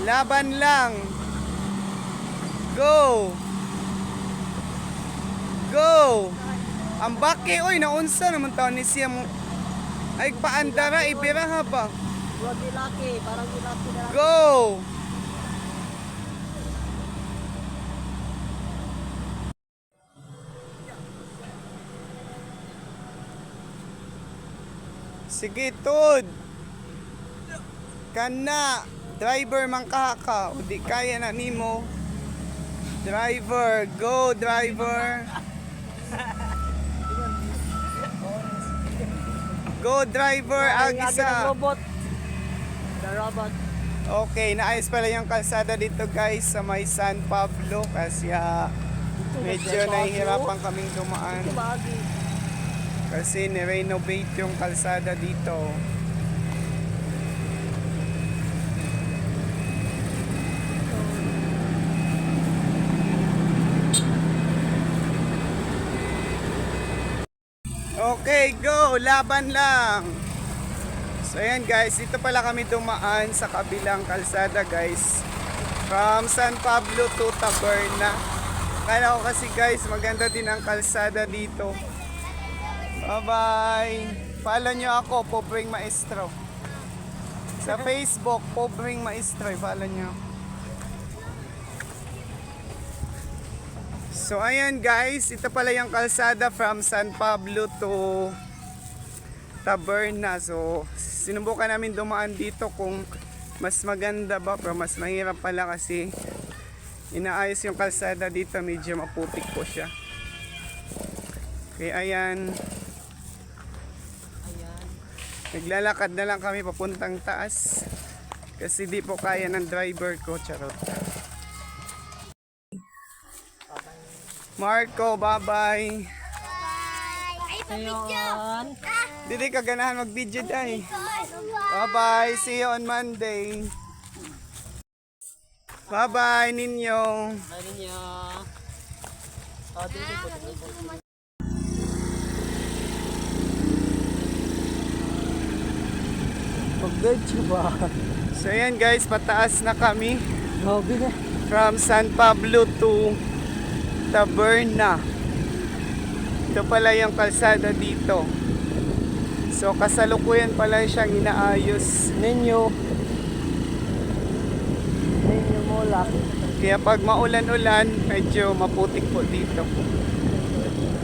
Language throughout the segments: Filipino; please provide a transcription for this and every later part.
Laban lang. Go. Go. Ang baki, oy, naunsa naman taon ni siya mo. Ay, paandara, ibiraha ba? Huwag dilaki, parang dilaki na. Go. Sige, Tod. Kana. Driver man ka. O di kaya na nimo. Driver. Go, driver. Go, driver. Agisa. Robot. The robot. Okay, naayos pala yung kalsada dito guys sa may San Pablo kasi medyo nahihirapan kaming dumaan kasi ni-renovate yung kalsada dito. Okay, go! Laban lang! So ayan guys, dito pala kami dumaan sa kabilang kalsada guys. From San Pablo to Taberna. Kala ko kasi guys, maganda din ang kalsada dito. Bye bye! Follow nyo ako, Pobreng Maestro. Sa Facebook, Pobreng Maestro, follow nyo. So ayan guys, ito pala yung kalsada from San Pablo to Taberna. So sinubukan namin dumaan dito kung mas maganda ba, pero mas mahirap pala kasi inaayos yung kalsada dito, medyo maputik po siya. Okay, ayan. Naglalakad na lang kami papuntang taas kasi di po kaya ng driver ko. Charot. Marco, bye-bye. Ngayon. Dili ka ganahan mag-video day. Bye-bye. See you on Monday. Bye-bye, Ninyo. Ano niya? Oh, dito po. Pag-video ba? So yan guys, pataas na kami. Grabe na. From San Pablo to Taberna. Ito pala yung kalsada dito. So kasalukuyan pala siyang inaayos. Ninyo Mola. Kaya pag maulan-ulan, medyo maputik po dito.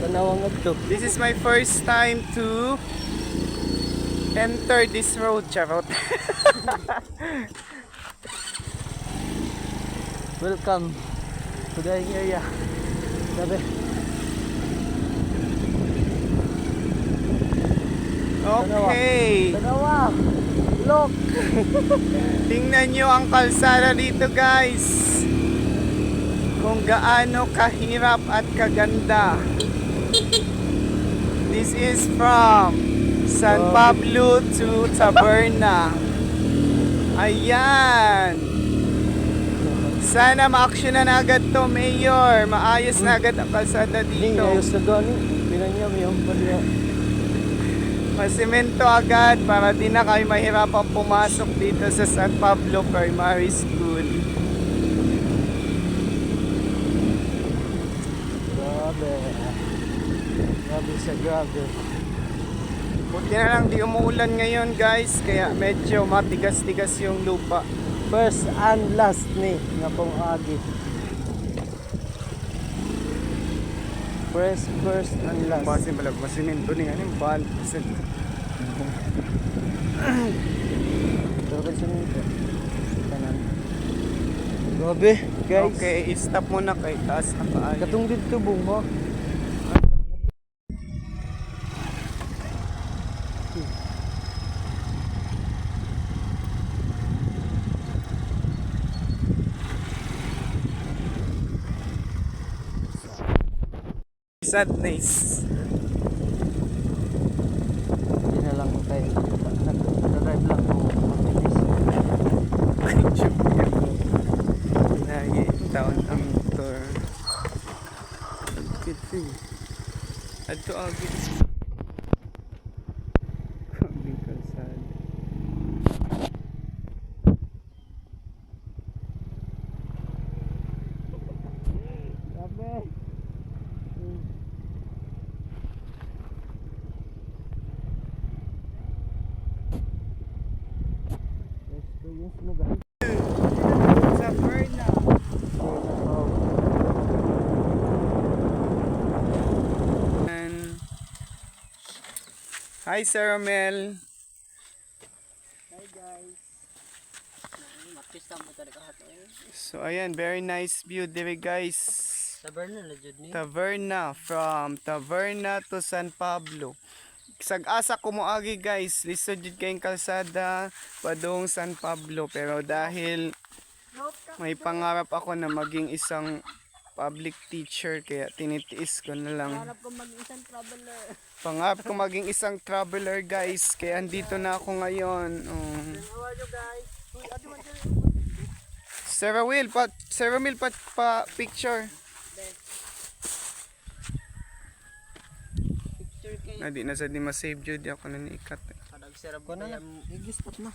Tanawang ito. This is my first time to enter this road. Charot. Welcome to the area. Sabi. Okay. Dalawa. Look. Tingnan nyo ang kalsada dito guys. Kung gaano kahirap at kaganda. This is from San Pablo to Taberna. Ayan. Sana ma-actionan agad to, Mayor. Maayos na agad ang kalsada dito. Ayos na doon. Pinanyam yung baliya. Masemento agad para di na kayo mahirapan pumasok dito sa San Pablo Primary School. Grabe. Grabe sa grabe. Buti na lang di umuulan ngayon guys, kaya medyo matigas-tigas yung lupa. First and last ni nga pong agi. First and last. Basin balag masemento ni ano bal. Pero kasi nito. Kanan. Grabe, guys. Okay, stop muna kay taas na paayo. Katong dito bong mo. Sadness. Hindi na lang tayo. Nag-drive lang po. Lagi taon ang motor. Ito. Adto agit. Kaming kalsada. yung sunugan. Sa Berna. And hi Sir Romel. Hi guys. Matista mo talaga hato eh. So ayan, very nice view dire guys. Taberna na jud ni. Taverna, from Taverna to San Pablo. Sag-asa ko moagi guys, lisod jud kayong kalsada padung San Pablo, pero dahil may pangarap ako na maging isang public teacher kaya tinitiis ko na lang. Hanap ko maging isang traveler. Pangarap ko maging isang traveler guys, kaya andito na ako ngayon. How are you guys? Uy, adi man dyan. Sir Will, pa picture. Picture kay. Na di na sa di ma-save jud ako na niikat. Kadag sarap ko na. Igistap na.